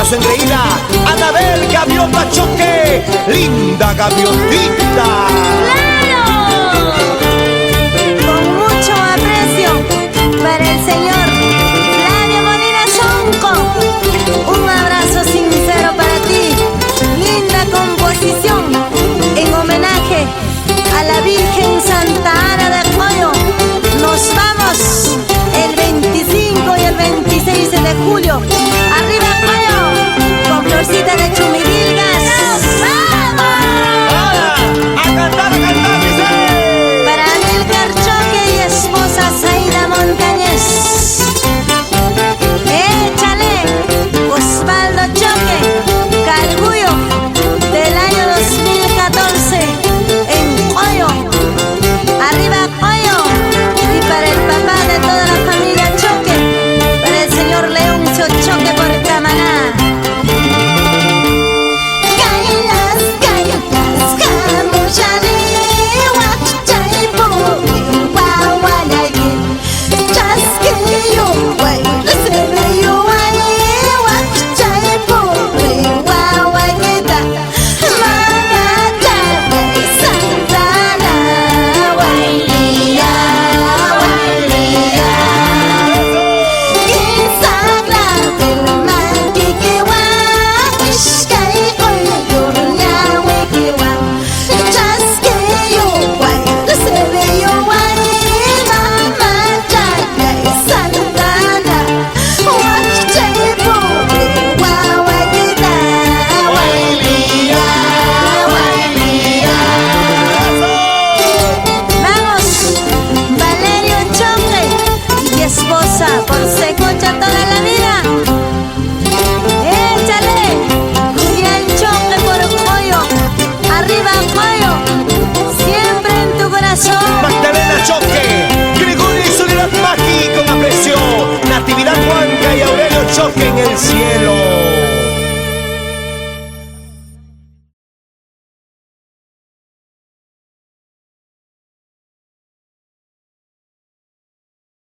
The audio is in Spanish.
abrazo engreída. Anabel Gaviota Choque, linda gaviotita. ¡Claro! Con mucho aprecio para el señor Flavio Molina Sonco. Un abrazo sincero para ti. Linda composición en homenaje a la Virgen Santa Ana de Coyo. Nos vamos el 25 y el 26 de julio. ¡Arriba Coyo! Con florcita de Chumirilgas. ¡A cantar, dice! Para Amílcar Choque y esposa Zaida Montañez. Échale, Osvaldo Choque, Cargullo del año 2014 en Coyo. Arriba Coyo. Y para el papá de toda la familia Choque, para el señor Leoncio Choque por Camaná. Por Secocha toda la vida. Échale, Julián Choque por Coyo. Arriba Coyo, siempre en tu corazón. Magdalena Choque, Gregorio y Soledad Maki con aprecio. Natividad Huanca y Aurelio Choque en el cielo.